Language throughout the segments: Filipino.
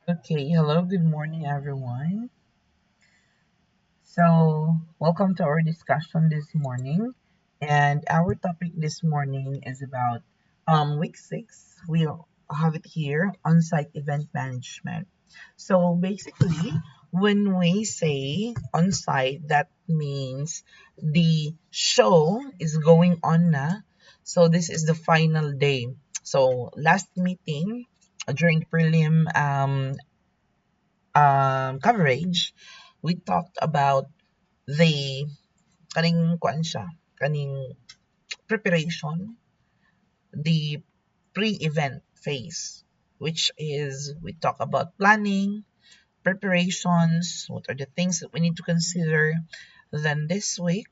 Okay, hello, good morning, everyone. Welcome to our discussion this morning. And our topic this morning is about week 6. We have it here on site event management. So, basically, when we say on site, that means the show is going on na. So, this is the final day. So, last meeting during prelim coverage, we talked about the kaning kuan siya, kaning preparation, the pre-event phase, which is we talk about planning, preparations, what are the things that we need to consider. Then this week,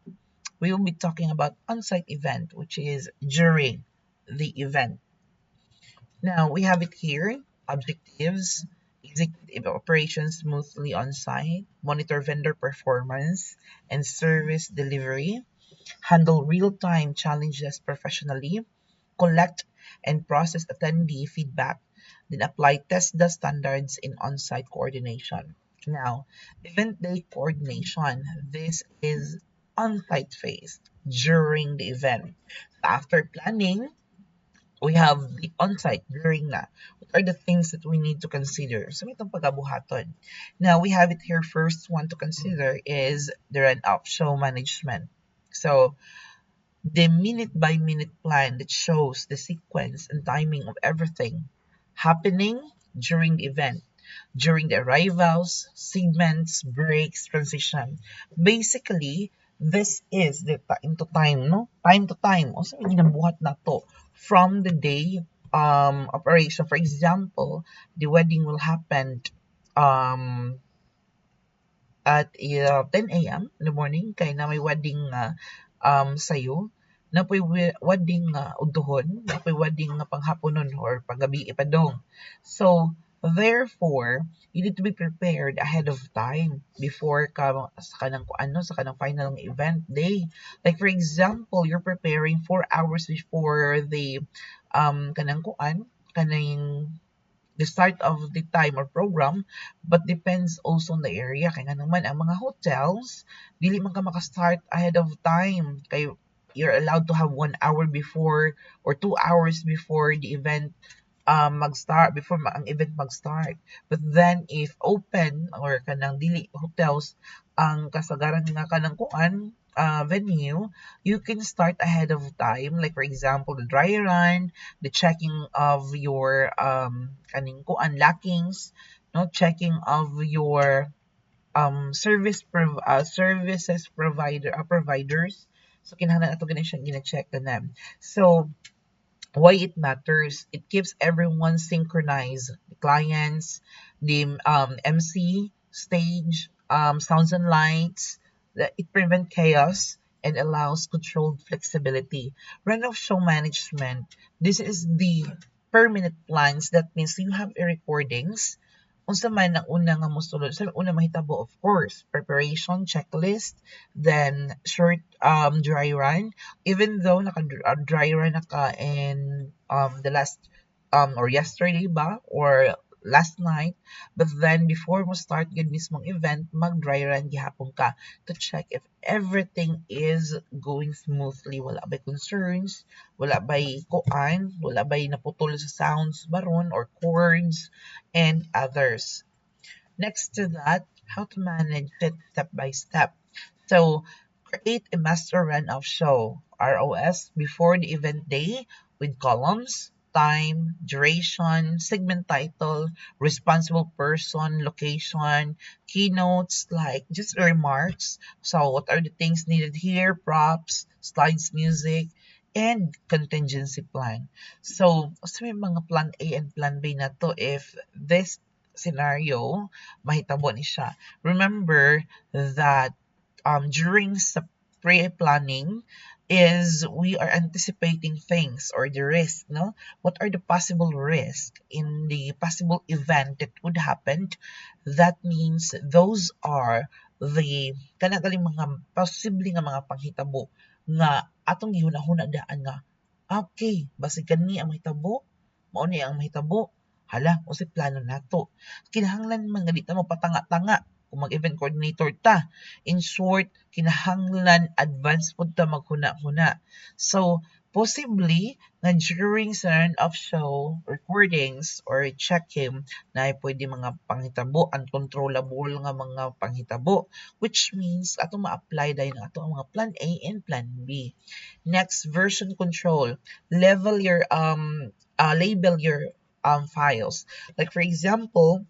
we will be talking about on-site event, which is during the event. Now we have it here, objectives, execute operations smoothly on site, monitor vendor performance and service delivery, handle real-time challenges professionally, collect and process attendee feedback, then apply TESDA standards in on-site coordination. Now, event day coordination, this is on-site phase during the event. After planning, we have the on-site during na. What are the things that we need to consider? So, itong pagabuhaton. Now, we have it here. First one to consider is the run-up show management. So, the minute-by-minute plan that shows the sequence and timing of everything happening during the event, during the arrivals, segments, breaks, transition. Basically, this is the time to time, no? Time to time. Also, ginabuhat na to from the day operation. For example, the wedding will happen um at 10 a.m. in the morning kay na may wedding sayo na po'y wedding udtohon na po'y wedding nga panghaponon or paggabi ipadong. So therefore you need to be prepared ahead of time before ka sa kanang ano sa kanang final ng event day. Like for example, you're preparing 4 hours before the kanang kuan kanang the start of the time or program, but depends also on the area. Kaya nga naman, ang mga hotels, dili man ka makastart ahead of time. Kaya you're allowed to have 1 hour before or 2 hours before the event mag-start, before ang event mag-start. But then, if open or kanang dili hotels, ang kasagaran nga kanang kuan, venue, you can start ahead of time. Like for example, the dry run, the checking of your kaning kuan lackings, no checking of your services providers. So kinahanglan ato gani siya gina-check na. So why it matters. It keeps everyone synchronized. The clients, the MC, stage, sounds and lights. It prevents chaos and allows controlled flexibility. Run of show management. This is the per minute plans. That means you have a recordings unsa man ang una nga mosulod sa una mahitabo, of course, preparation checklist, then short dry run. Even though naka dry run na ka in the last or yesterday ba or last night, but then before mo start gid mismong event, mag dry run gihapon ka to check if everything is going smoothly, wala bay concerns, wala bay kuan, wala bay naputol sa sounds baron or chords and others. Next to that, how to manage it step by step. So, create a master run of show, ROS, before the event day with columns, time, duration, segment title, responsible person, location, keynotes, like just remarks. So, what are the things needed here? Props, slides, music, and contingency plan. So, may mga plan A and plan B na to if this scenario mahitabo ni siya. Remember that during sa pre-planning is we are anticipating things or the risk, no? What are the possible risks in the possible event that would happen? That means those are the kanagaling mga posible nga mga panghitabo nga atong gihunahuna daan nga okay, basig kani ang mahitabo, mao ni ang mahitabo, hala, o si plano nato. Kinahanglan man nga di ta magpatanga-tanga kung mag-event coordinator ta. In short, kinahanglan advance pud ta maghuna-huna. So, possibly, na during sa run-off show recordings or check-in na pwede mga panghitabo, uncontrollable nga mga panghitabo, which means ato ma-apply dahil ato ang mga plan A and plan B. Next, version control. Label your files. Like for example,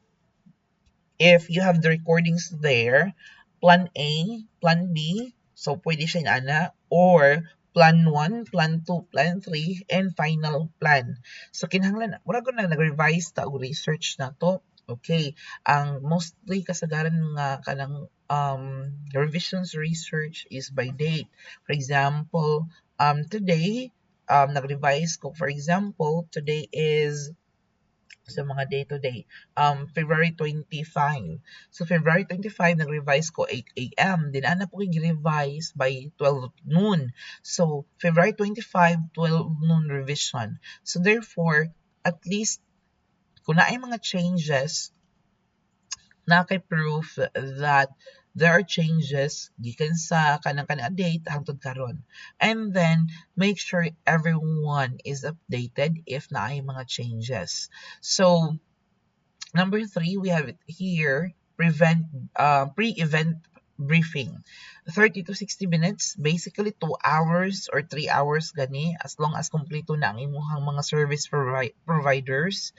if you have the recordings there, plan A, plan B, so pwede siya inana, or plan 1, plan 2, plan 3, and final plan. So kinahanglan, wala ko na nag-revise ta o research na to. Okay, ang mostly kasagaran nga kanang revisions research is by date. For example, today, nag-revise ko, for example, today is sa mga day-to-day. February 25. So, February 25, nag-revise ko 8 a.m. Then, ana po i-revise by 12 noon. So, February 25, 12 noon revision. So, therefore, at least, kung na ay mga changes, na kay proof that there are changes gikan sa kanang date hangtod karon. And then make sure everyone is updated if na ay mga changes. So number 3, we have it here, pre-event briefing. 30 to 60 minutes, basically 2 hours or 3 hours gani, as long as kompleto na ang imuhang mga service providers.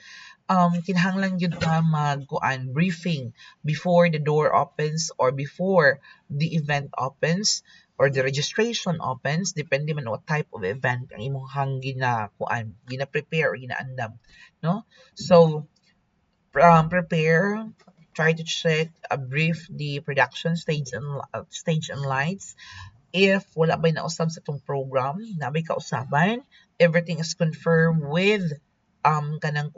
Kinahanglan yun ka magkuan briefing before the door opens or before the event opens or the registration opens, depende man what type of event ang imong gina-prepare or ginaandam, no? So prepare, try to check, brief the production stage and lights. If wala ba'y nausab sa itong program, nabay kausaban, everything is confirmed with kanang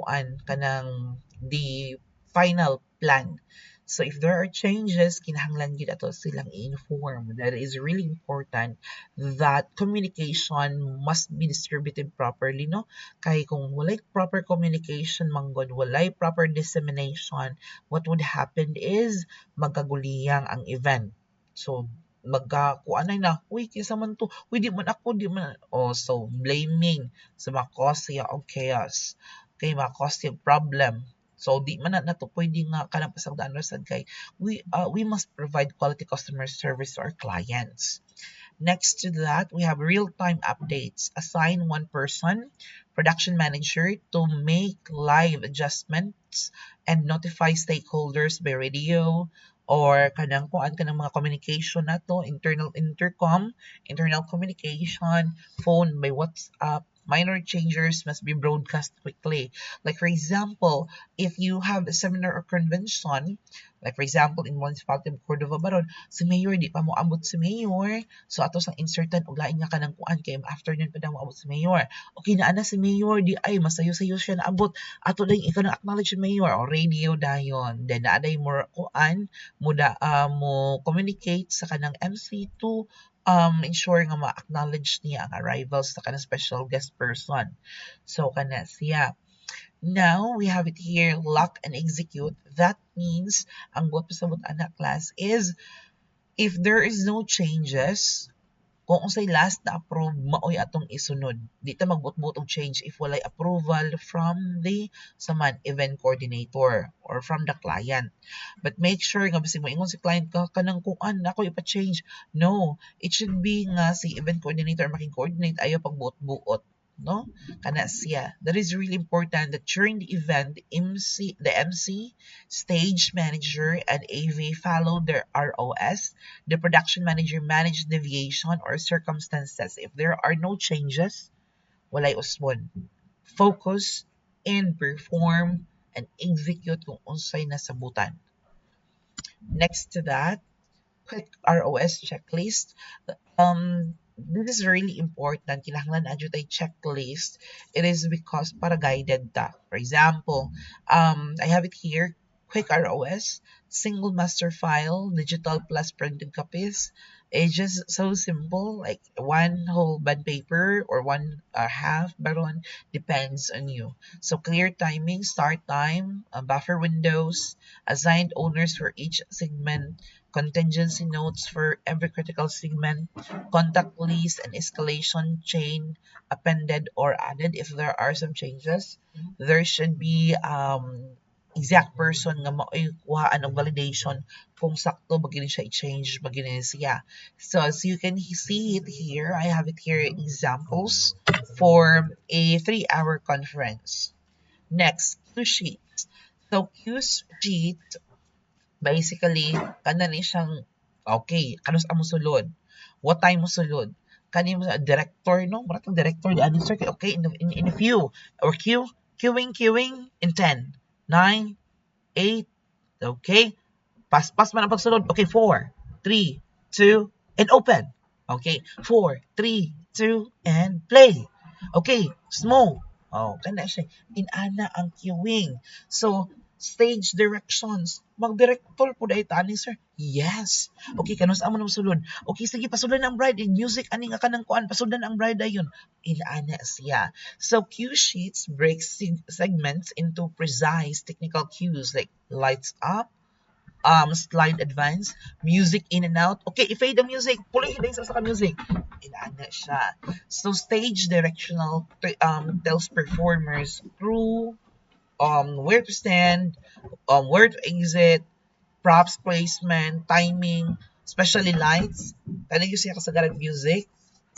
the final plan. So if there are changes, kinahanglan gid ato silang i-inform. That is really important that communication must be distributed properly, no? Kay kung walay proper communication manggod, walay proper dissemination, what would happen is magkaguliyang ang event. So magkakuan na, uy, kinsa man to, uy, di man ako, di man, so blaming sa ma-cause siya og chaos, kay ma-cause siya problem. So di man na to pwede nga kanang pasagdaan sad kay we must provide quality customer service to our clients. Next to that, we have real-time updates. Assign one person, production manager, to make live adjustments and notify stakeholders by radio or kanang mga communication nato, internal intercom, internal communication, phone by WhatsApp. Minor changes must be broadcast quickly. Like for example, if you have a seminar or convention, like for example in Municipality of Cordova Baron, si Mayor di pa mo ambot si Mayor. So ato sang insertan og lain nga kanang kuan kay afternoon pa daw mo abot si Mayor. Okay na ana si Mayor di ay masayo-sayo siya na abot. Ato lang ikaw na acknowledge si Mayor o radio dayon. Then naaday mo kuan mo communicate sa kanang MC to ensure nga ma-acknowledge niya ang arrivals sa kanang special guest person. So kana siya. Now, we have it here, lock and execute. That means, ang buhat pasabot anak class is, if there is no changes, kung unsay last na approve, maoy atong isunod. Di ta magbut-but og change if walay approval from the event coordinator or from the client. But make sure nga bisig moingon si client ka kanang kuan ako ipa-change. No, it should be nga si event coordinator making-coordinate ayo pagbuot-buot. No? Kana siya. That is really important that during the event, the MC, stage manager, and AV follow their ROS. The production manager manage deviation or circumstances. If there are no changes, walay usbon. Focus and perform and execute kung unsay nasabutan. Next to that, quick ROS checklist. This is really important. Kinahanglan adyo tay checklist. It is because para guided ta. For example, I have it here. Quick ROS, single master file, digital plus printed copies, It's just so simple, like one whole bond paper or one half baron, depends on you. So clear timing, start time, buffer windows, assigned owners for each segment, contingency notes for every critical segment, contact list and escalation chain appended or added if there are some changes. There should be exact person nga mao'y kuhaan og validation kung sakto ba gini siya i-change ba gini siya. So as you can see it here, I have it here examples for a 3-hour conference. Next, Q sheet. So Q sheet basically kana ni siyang okay, kanus amo sulod. What time mo sulod? Kani mo sa director no, maratong director di ani sir okay in a few or queuing in 10, 9, 8, okay? Pas man ang pagsunod. Okay, 4, 3, 2, and open. Okay, 4, 3, 2, and play. Okay, smoke. Oh, kana siya. Inana ang queuing. So, stage directions. Mag-director po dahil tani, sir. Yes. Okay, kanus amo na masulod. Okay, sige, pasulod ang bride. In music, ani nga kanang kuan, pasulod ang bride ayon. Inana siya. So, cue sheets breaks segments into precise technical cues like lights up, slide advance, music in and out. Okay, i-fade the music. Puli din sa music. Inaana siya. So stage directional tells performers through where to stand, where to exit, props placement, timing, especially lights. Kaya yung siya kasagaran music,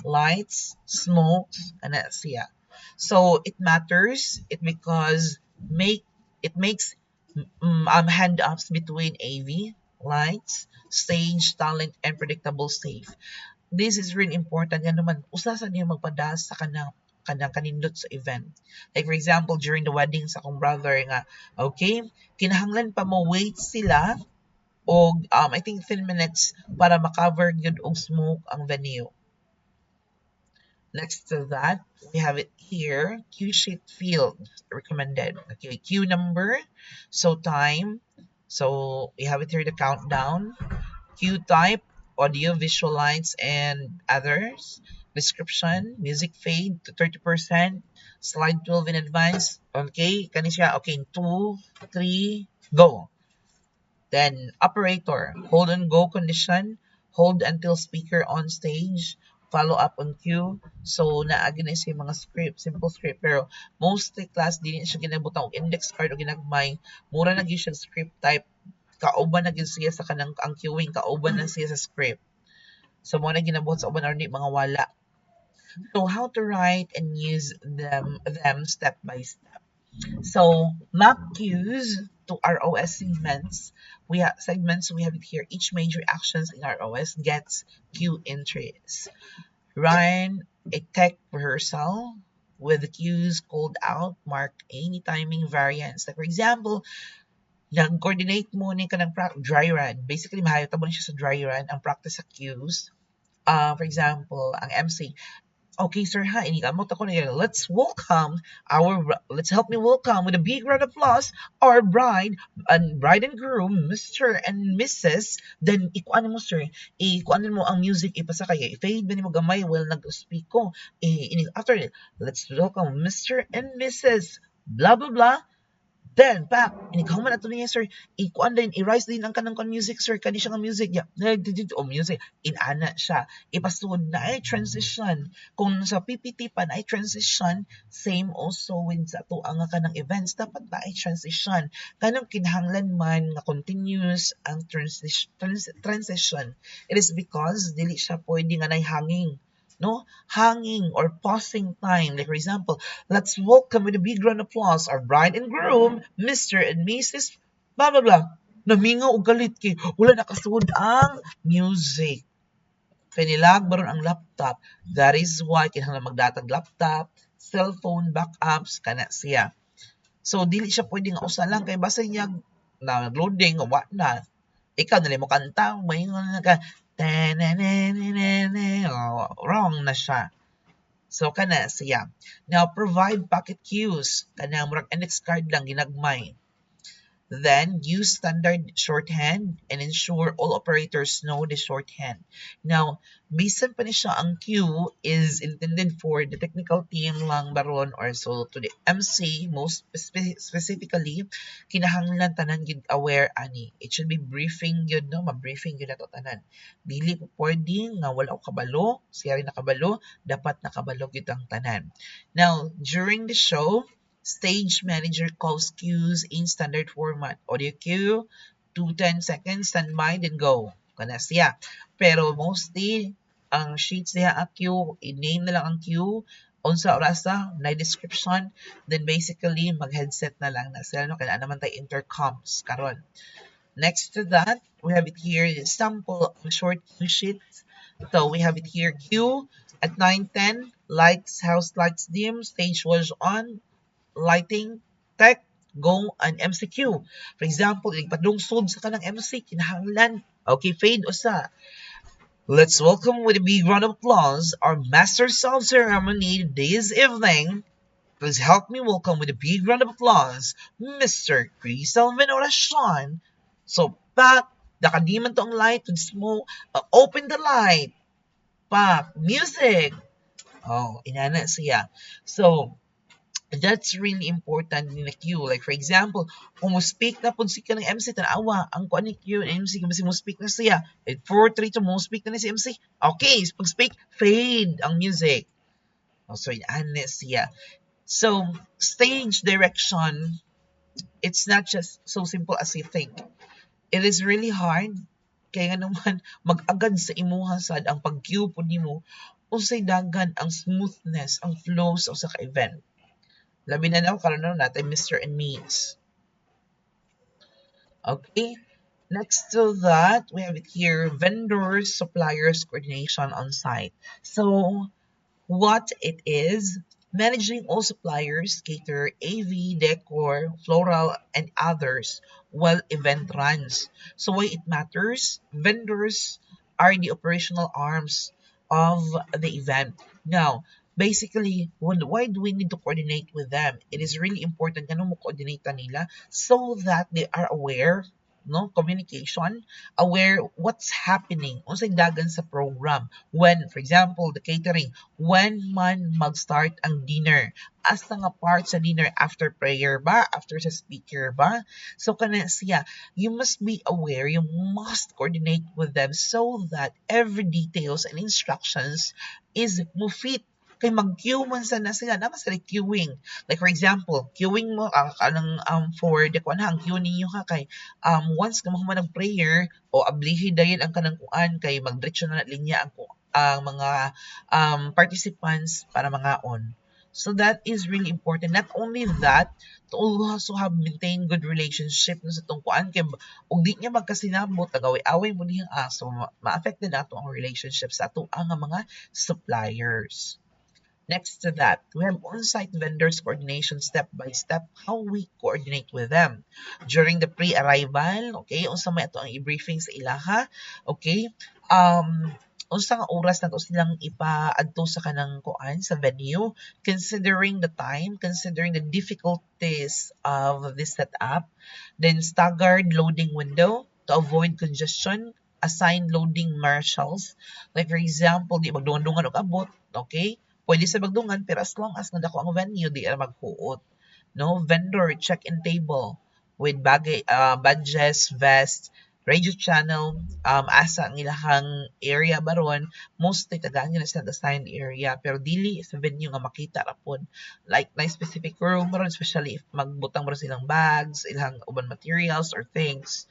lights, smokes, and siya. So it matters. It makes hand-ups between AV, lights, stage, talent, and predictable safe. This is really important. Yan naman, usasan niya magpadas sa kanang kanindot sa event. Like for example, during the wedding sa akong brother nga, okay, kinahanglan pa mo wait sila o I think 10 minutes para makover yun og smoke ang venue. Next to that, we have it here, cue sheet field recommended. Okay, cue number, so time. So we have it here, the countdown, cue type, audio, visual lights, and others. Description, music fade to 30%, slide 12 in advance. Okay, kani siya, okay, 2, 3, go. Then operator, hold and go condition, hold until speaker on stage, follow up on cue. So naagi na siya mga script, simple script, pero mostly class din siya ginabutang og index card o ginagmay, mura na gyud siya script type, kauban na gyud siya sa kanang ang queuing, kauban na siya sa script. So mo na ginabuhat sa uban ni mga wala. So how to write and use them step by step. So map cues to ROS segments. We have it here. Each major actions in ROS gets cue entries. Run a tech rehearsal with the cues called out, mark any timing variance. Like for example, nag-coordinate mo ni ka ng dry run. Basically, mahayot mo siya sa dry run ang practice sa cues. For example, ang MC, okay, sir, ha, inikamot ako na yun. Let's help me welcome with a big round of applause our bride and groom, Mr. and Mrs. Then, ikuan mo, sir. Ikuan mo ang music, ipasa kaya. I-fade ba ni mo gamay while nag-speak ko. After, let's welcome Mr. and Mrs. Blah, blah, blah. Then, pak, inikahuman ato niya, sir. Ikuan din, i-rise din ang kanang music, sir. Kani siya nga music. Yeah. Music. Inana siya. Ipasunod na ay transition. Kung sa PPT pa na ay transition, same also with sa ato ang kanang events, dapat na ay transition. Kanang kinahanglan man nga continuous ang transition. It is because dili siya pwede nga nay hanging. No, hanging or pausing time. Like for example, let's welcome with a big round of applause our bride and groom, Mr. and Mrs. Blah blah blah. Namingaw og galit kay wala nakasuod ang music. Pinilag baron ang laptop. That is why kinahanglan magdatag laptop, cellphone backups kana siya. So dili siya pwede nga usa lang kay basta niya na loading o what na. Ikaw na mo kanta, may nga ka wrong na siya. So kana siya. Now provide pocket cues. Kana murag index card lang ginagmay. Then use standard shorthand and ensure all operators know the shorthand. Now, bisan pa ni siya ang queue is intended for the technical team lang baron or so to the MC most specifically kinahanglan tanan gid aware ani. It should be briefing yun no, ma-briefing yun nato tanan. Dili po pwede nga wala ko kabalo, siya rin nakabalo, dapat nakabalo gyud ang tanan. Now, during the show, stage manager calls cues in standard format. Audio cue, 2 10 seconds, standby, then go. Kana siya. Pero mostly, ang sheets niya ang cue, i-name na lang ang cue, unsa orasa, na description, then basically, mag-headset na lang na sila, no? Kailangan naman tayo intercoms, karon. Next to that, we have it here, sample of short cue sheets. So, we have it here, cue at 9:10, lights, house lights dim, stage was on, lighting, tech, go, and MCQ. For example, igpadungsod sa kanang MC, kinahanglan. Okay, fade usa. Let's welcome with a big round of applause our Masters of Ceremony this evening. Please help me welcome with a big round of applause Mr. Chris Alvin Oracion. So, Pak, nakadiman to ang light with smoke. Open the light. Pak, music. Oh, inana siya. So, that's really important in a queue. Like, for example, kung mo speak na po si ka ng MC, tanawa, ang kuha ni queue ng MC, kasi mo speak na siya. At 4-3 to mo speak na si MC. Okay, pag speak, fade ang music. Oh, so, yan siya. So, stage direction, it's not just so simple as you think. It is really hard. Kaya nga naman, mag-agad sa imuha sad ang pag-queue po nimo, unsay dagan ang smoothness, ang flow sa usa ka event. Labi na lang karon natin Mr. and Ms. Okay. Next to that, we have it here, vendors, suppliers, coordination on site. So, what it is, managing all suppliers, cater, AV, decor, floral, and others while event runs. So why it matters? Vendors are the operational arms of the event. Now, basically, why do we need to coordinate with them? It is really important na mo coordinate nila so that they are aware, no, communication, aware what's happening unsay dagan sa program when, for example, the catering, when man mag-start ang dinner, asa nga part sa dinner, after prayer ba, after sa speaker ba, so kana siya, you must be aware, you must coordinate with them so that every details and instructions is mo fit kay mag-queue man sana sila naman sila queuing. Like for example, queuing mo for the kuan ang queue ninyo ha kay once ka mahuman ng prayer o ablihi dayon ang kanang kuan kay magdiretso na linya ang mga participants para mga on. So that is really important. Not only that, to also have maintain good relationship na sa tong kuan kay ug di niya magkasinabot tagaway-away mo niyang aso ma-affect din ato ang relationship sa ato ang mga suppliers. Next to that, we have on-site vendors coordination step by step, how we coordinate with them. During the pre-arrival, okay, unsa may ato ang i-briefing sa ilaha, okay, unsa nga oras na to silang ipaadto sa kanang kuan sa venue, considering the time, considering the difficulties of this setup, then staggered loading window to avoid congestion, assigned loading marshals, like for example, di magdungan-dungan og abot, okay, pwede sa magdungan, pero as long as nadako ang venue, di na maghuot. No? Vendor, check-in table with badges, vest, radio channel, asa ang ilahang area baron, mostly tagaan nyo na sa assigned area, pero dili sa venue nga makita rapon. Like, na specific room baron, especially if magbutang baron silang bags, ilang uban materials or things.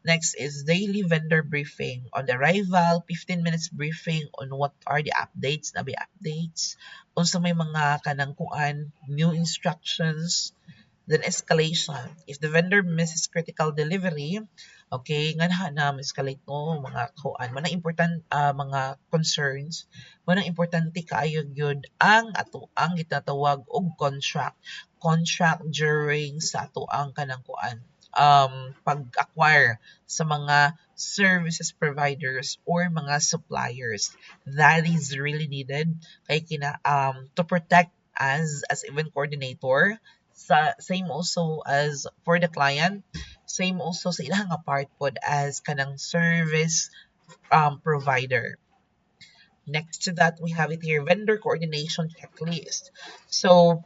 Next is daily vendor briefing. On the arrival, 15 minutes briefing on what are the updates, nabi updates. Unsa may mga kanang kuan, new instructions, then escalation. If the vendor misses critical delivery, okay, nga na escalate no mga kuan, manang important mga concerns, manang importante kaayo gyud ang ato ang gitatawag og contract during sa ato ang kanang kuan pag-acquire sa mga services providers or mga suppliers. That is really needed kay to protect as event coordinator Same also as for the client, same also sa ilang part pod as kanang service provider. Next to that, we have it here, vendor coordination checklist. So,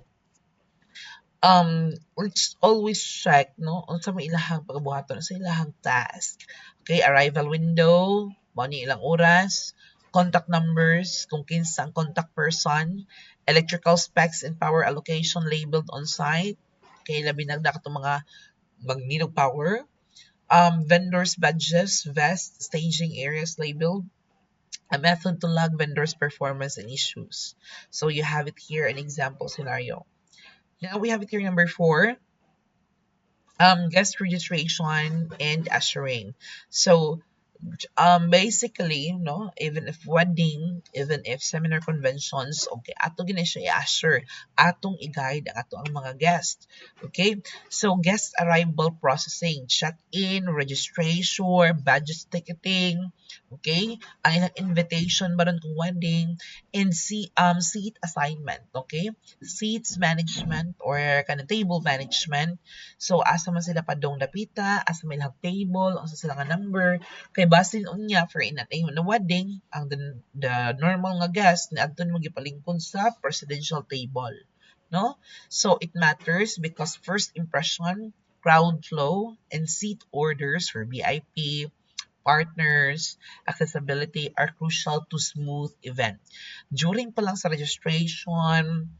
let's always check, no, unsa may ilahang pagbuhaton sa ilahang task. Okay, arrival window, mao ni ilang oras, contact numbers, kung kinsa ang contact person, electrical specs and power allocation labeled on site. Okay, labi na katong mga magneed power. Vendors badges, vest, staging areas labeled, a method to log vendors' performance and issues. So you have it here, an example scenario. Now we have it here, number 4, guest registration and ushering. So basically, no, even if wedding, even if seminar conventions, okay, ato gina siya i-assure, atong i-guide ang ato ang mga guest. Okay? So, guest arrival processing, check-in, registration, badges ticketing, okay? Ang ilang invitation ba ron kung wedding, and seat assignment, okay? Seats management or kanang table management. So, asa man sila padong dapita, asa may ilang table, asa sila nga number, kay basin unya for in a wedding, ang the normal nga guest ni adton mo gipalingkod sa presidential table, no? So it matters because first impression, crowd flow, and seat orders for VIP, partners, accessibility are crucial to smooth event. During pa lang sa registration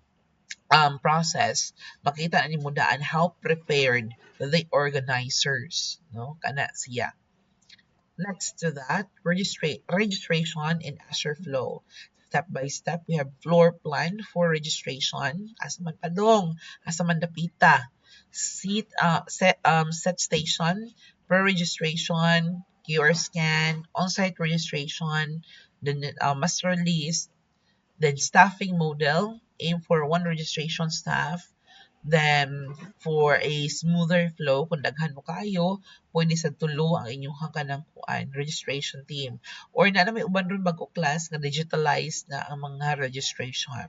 process, makita ni mo daan how prepared the organizers, no? Kana siya. Next to that, registration in Azure Flow. Step by step, we have floor plan for registration. Asa man padong, asa man dapita. Set station, pre-registration, QR scan, on-site registration, then master list, then staffing model, aim for one registration staff. Then, for a smoother flow, kung daghan mo kayo, pwede sa tulo ang inyong kanang registration team. Or na may uban ron bago class nga digitalized na ang mga registration.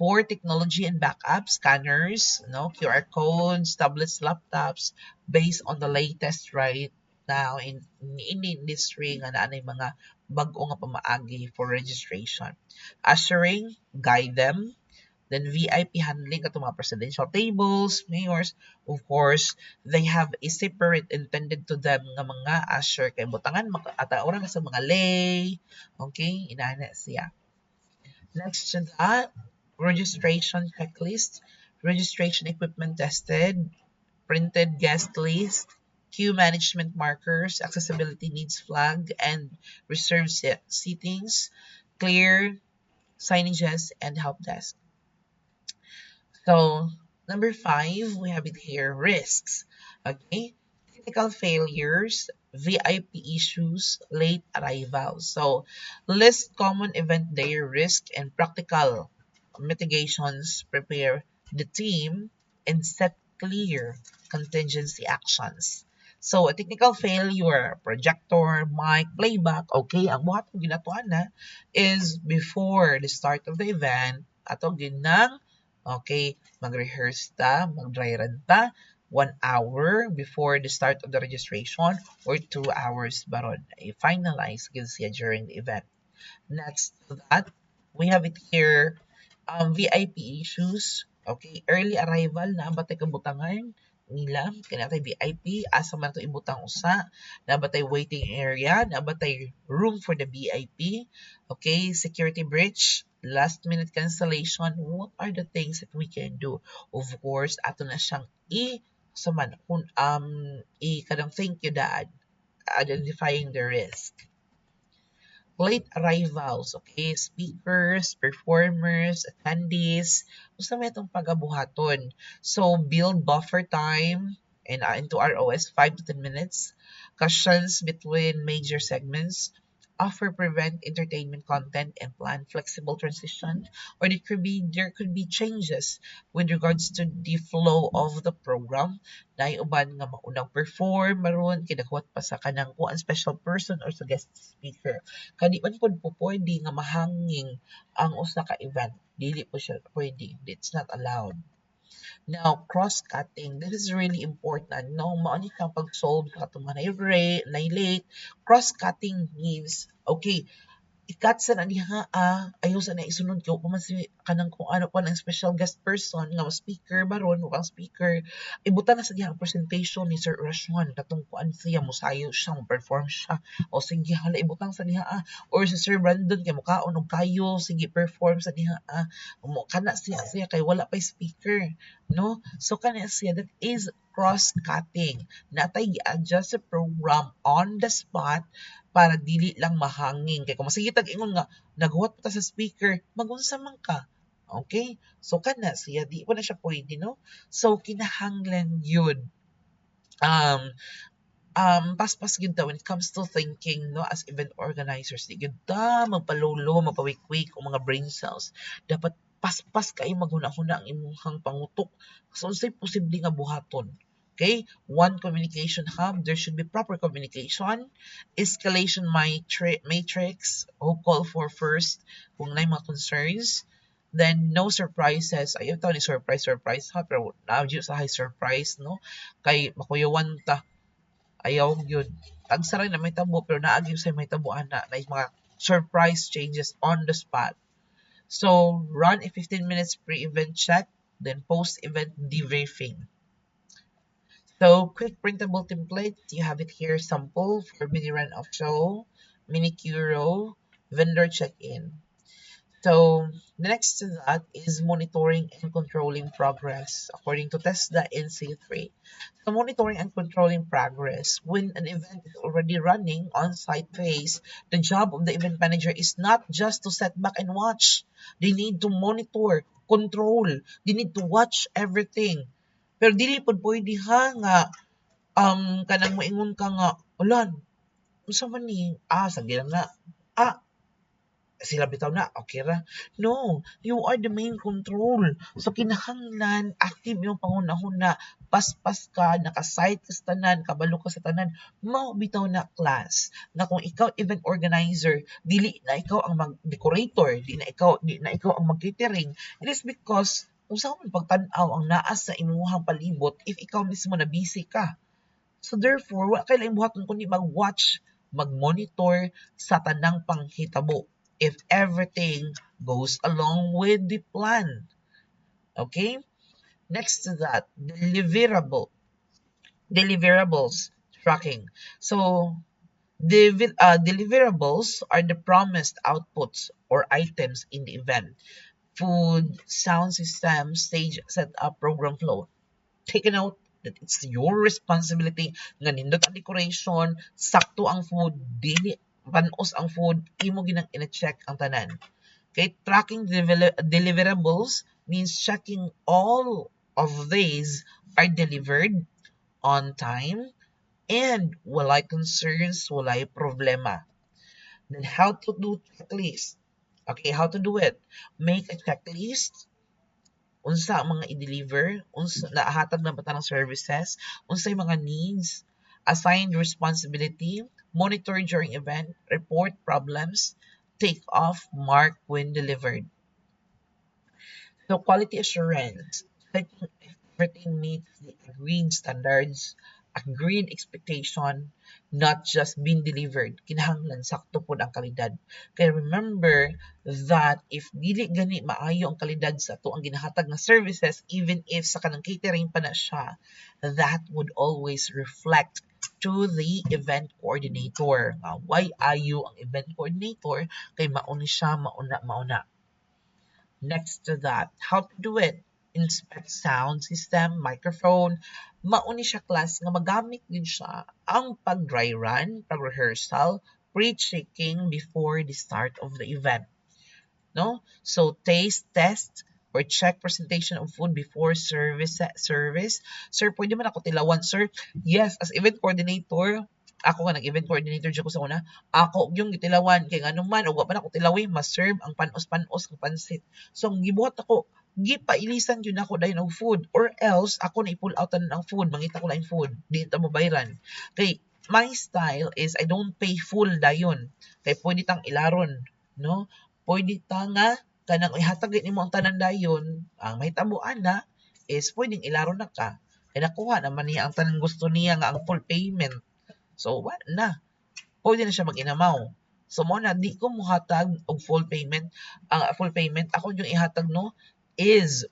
For technology and backup, scanners, no, QR codes, tablets, laptops, based on the latest right now in the industry nga naanay mga bago nga pamaagi for registration. Ushering, guide them. Then VIP handling katong mga presidential tables, mayors, of course, they have a separate intended to them nga mga usher kay butangan ataoran sa mga lay. Okay, inana siya. Next to that, registration checklist, registration equipment tested, printed guest list, queue management markers, accessibility needs flag, and reserved seatings, clear signages, and help desk. So, number 5, we have it here, risks. Okay, technical failures, VIP issues, late arrivals. So, list common event day risk and practical mitigations, prepare the team, and set clear contingency actions. So, a technical failure, projector, mic, playback, okay, ang buhat ng ginatuan na is before the start of the event, ato ginang, okay, mag-rehearse ta, mag-dry run ta, 1 hour before the start of the registration or 2 hours baron. I-finalize siya during the event. Next to that, we have it here, VIP issues. Okay, early arrival na batay kabutangan nila kanatay VIP asa man to ibutang usa, nabatay waiting area, nabatay room for the VIP. Okay, security breach, last minute cancellation. What are the things that we can do? Of course, ato na siyang man kung kadang thank you dad, identifying the risk. Late arrivals, okay, speakers, performers, attendees, gusto may itong pagabuhaton. So, build buffer time and into ROS 5 to 10 minutes, cushions between major segments, offer prevent entertainment content and plan flexible transition, or there could be changes with regards to the flow of the program. Dahil uban nga maunang perform maron kinakuwat pa sa kanang kuan special person or sa guest speaker. Kani man pod po pwede nga mahanging ang usa ka event. Dili po siya pwede. It's not allowed. Now, cross-cutting, this is really important. No, mao ni kang pag-solve katong late. Cross-cutting means, okay, ikat sa na diha ayaw sa na isunod ko pa man si kanang kung ano pa ng special guest person nga speaker baron o ang speaker ibutan na sa diha ang presentation ni Sir Rashwan katong kuan siya mosayo siya mo perform siya o sige hala ibutang sa diha or si Sir Brandon kay mukaon og kayo sige perform sa diha mo kana siya kay wala pa speaker no so kana siya that is cross cutting natay gi-adjust sa program on the spot para dili lang mahanging kay kung masigitag ingon nga naghuwat ta sa speaker magunsa man ka okay so kana siya di pa na siya pwede no so kinahanglan yun um paspas gyud ta when it comes to thinking no as event organizers di gyud ta magpalolo magpawikwik o mga brain cells dapat paspas kayo maghuna-huna ang imong pangutok so unsay posible nga buhaton. Okay, one communication hub, there should be proper communication, escalation matrix, who call for first, kung na mga concerns, then no surprises, ayaw tao ni surprise ha, pero na-adyo sa high surprise, no, kay makuyawan ta, ayaw yun, tagsaray na may tabo, pero naagyo sa may tabo, na mga surprise changes on the spot. So, run a 15 minutes pre-event check, then post-event debriefing. So, quick printable template. You have it here, sample for mini run-off show, mini Curo, vendor check-in. So, the next to that is monitoring and controlling progress, according to TESDA NC3. So, monitoring and controlling progress. When an event is already running on-site phase, the job of the event manager is not just to sit back and watch. They need to monitor, control. They need to watch everything. Pero dili pod pwede ha nga kanang moingon ka nga, ulan, unsa man ni? Sige lang na. Sila bitaw na, okay ra. No, you are the main control. So kinahanglan active yung pangunahuna, paspas ka, nakasite ka sa tanan, kabalo ka sa tanan, mao bitaw na class. Na kung ikaw event organizer, dili na ikaw ang mag-decorator, di na ikaw ang mag-catering. It is because kung saan man pagtanaw ang naas sa imuhang palibot if ikaw mismo na busy ka. So therefore, wa kay laing buhaton kundi mag-watch, mag-monitor sa tanang panghitabo if everything goes along with the plan. Okay? Next to that, deliverables tracking. So, deliverables are the promised outputs or items in the event. Food, sound system, stage setup, program flow. Take a note that it's your responsibility nga nindot ang decoration, sakto ang food, dili panos ang food, imo ginang ina-check ang tanan. Okay, tracking deliverables means checking all of these are delivered on time and walay concerns, walay problema. Then how to do checklist. Okay, how to do it? Make a checklist unsa ang mga i-deliver, unsa nahatag na bata ng services, unsay mga needs, assigned responsibility, monitor during event, report problems, take off, mark when delivered. So quality assurance, checking if everything meets the agreed standards, agreed expectation, not just being delivered. Kinahanglan sakto pod ang kalidad. Kaya remember that if dili gani maayo ang kalidad sa ato ang ginahatag na services, even if sa kanang catering pa na siya, that would always reflect to the event coordinator. Why ayo ang event coordinator? Kay mauni siya, mauna. Next to that, how to do it? Inspect sound system, microphone. Mauni siya class nga magamit din siya ang pag-dry run, pag-rehearsal, pre-checking before the start of the event. No? So taste test or check presentation of food before service. Sir, pwede man ako tilawan, sir? Yes, as event coordinator, ako nga nag-event coordinator dyan ko sa una, ako yung gitilawan, kay nga naman, o pa na ako tilawi, ma-serve ang panos-panos ng pansit. So, ang gibuhat ako, gipailisan yun ako dahil ng food, or else, ako na i-pull outan ng food, mangita ko lang food, di ito mabayran. Kay, my style is, I don't pay full dayon. Kay, pwede tang ilaron, no? Pwede ta nga, kanang ihatag mo ang tanan dayon, ang may tabuan na, is pwedeng ilaro na ka. Kaya nakuha naman niya ang tanang gusto niya nga ang full payment. So, what na? Pwede na siya mag-inamaw. So, mo na, di ko muhatag og full payment. Ang full payment, ako yung ihatag no, is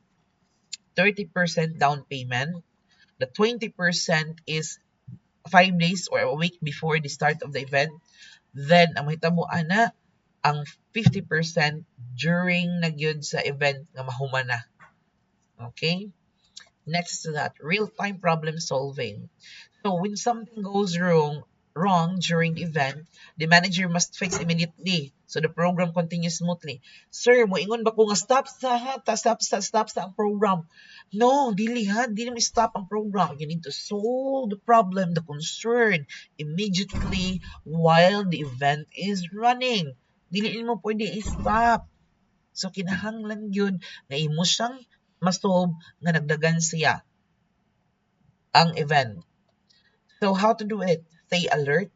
30% down payment. The 20% is 5 days or a week before the start of the event. Then, ang mahitabo ana, ang 50% during nagyod sa event nga mahuman na. Okay? Next to that, real-time problem solving. So when something goes wrong during the event, the manager must fix immediately so the program continues smoothly. Sir, moingon ba ko nga stop sa ang program? No, dili ha, dili mo stop ang program. You need to solve the problem, the concern immediately while the event is running. Dili mo pwede i-stop. So kinahanglan yun na imo siyang masolve nga nagdagan siya ang event. So how to do it? Stay alert,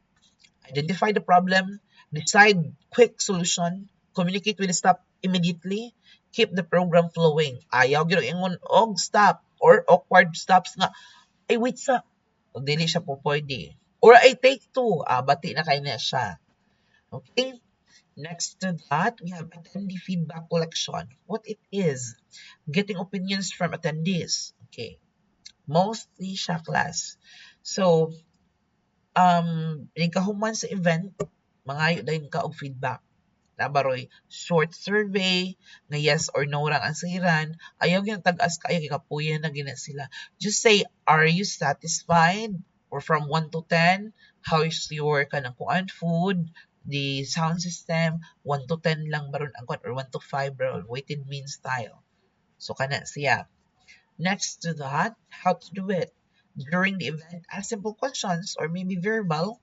identify the problem, decide quick solution, communicate with the staff immediately, keep the program flowing. Ayaw gyud ingon og stop or awkward stops nga ay wait sa o dili siya po pwede. Or ay take two, bati na kay na siya. Okay? Next to that, we have attendee feedback collection. What it is? Getting opinions from attendees. Okay. Mostly siya class. So, kahuman sa event, mangayo dayon ka og feedback. Nabaroy, short survey, na yes or no lang ansiran, ayaw gyud tag-as kayo kikapuyan na gina sila. Just say, are you satisfied? Or from 1 to 10, how is your kanang kuan food, the sound system, 1 to 10 lang baron ang kuan or 1 to 5 baron weighted mean style. So kana siya. Next to that, how to do it. During the event, ask simple questions or maybe verbal.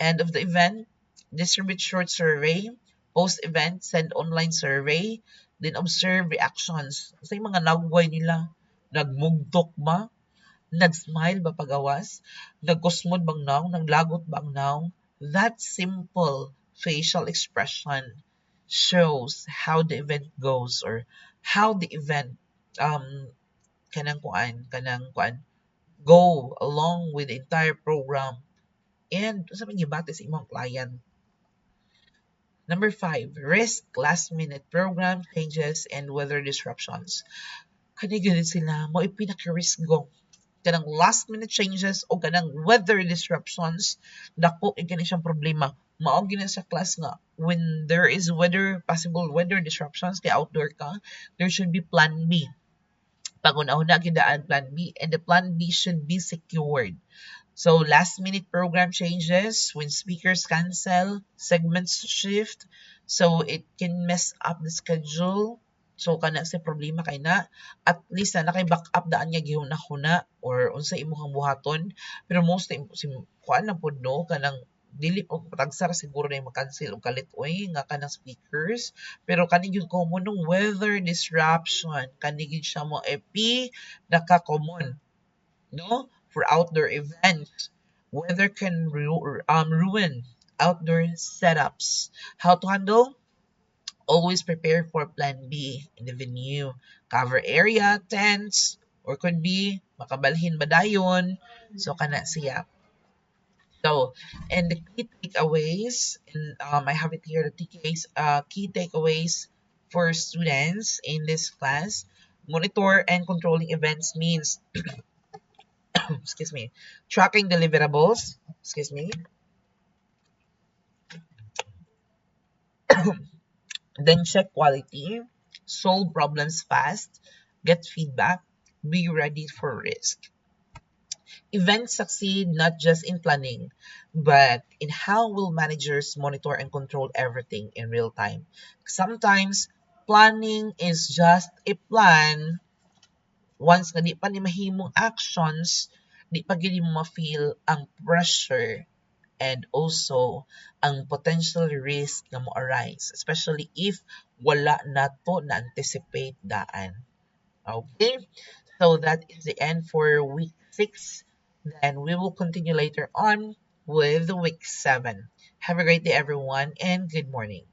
End of the event, distribute short survey. Post-event, send online survey. Then observe reactions. Sa mga nagway nila, nagmugtok ba? Nag-smile ba pagawas? Nagkusmod bang naw? Naglagot bang naw? That simple facial expression shows how the event goes or how the event kanang kuan go along with the entire program and sa mga gibati sa imong client. Number 5, risk last-minute program changes and weather disruptions. Kani gid sila mo ipinaka-risk go kanang last-minute changes o kanang weather disruptions dako kini siyang problema. Mao gina sa class nga when there is possible weather disruptions kay outdoor ka, there should be plan B. Pag-una gidaan plan B and the plan B should be secured. So last-minute program changes when speakers cancel, segments shift, so it can mess up the schedule. So kana sa problema kay na at least na nakay backup daan niya gihuna-huna or unsa imong buhaton. Pero most kuan na pud no kanang dili og patagsara siguro na makancel og kalit oy nga kanang speakers, pero kani gyud common ng weather disruption, kani gyud siya mo epi naka-common no for outdoor events. Weather can ruin outdoor setups. How to handle? Always prepare for plan B in the venue. Cover area, tents, or could be makabalhin ba dayon. So kana siya. So, and the key takeaways, and I have it here, the key takeaways for students in this class. Monitor and controlling events means excuse me, tracking deliverables, excuse me, then check quality, solve problems fast, get feedback, be ready for risk. Events succeed not just in planning, but in how will managers monitor and control everything in real time. Sometimes, planning is just a plan. Once nga di pa ni mahimong actions, di pa gid mo ma-feel ang pressure and also ang potential risk na mo arise, especially if wala nato na anticipate daan. Okay, so that is the end for week 6. Then we will continue later on with week 7. Have a great day everyone and good morning.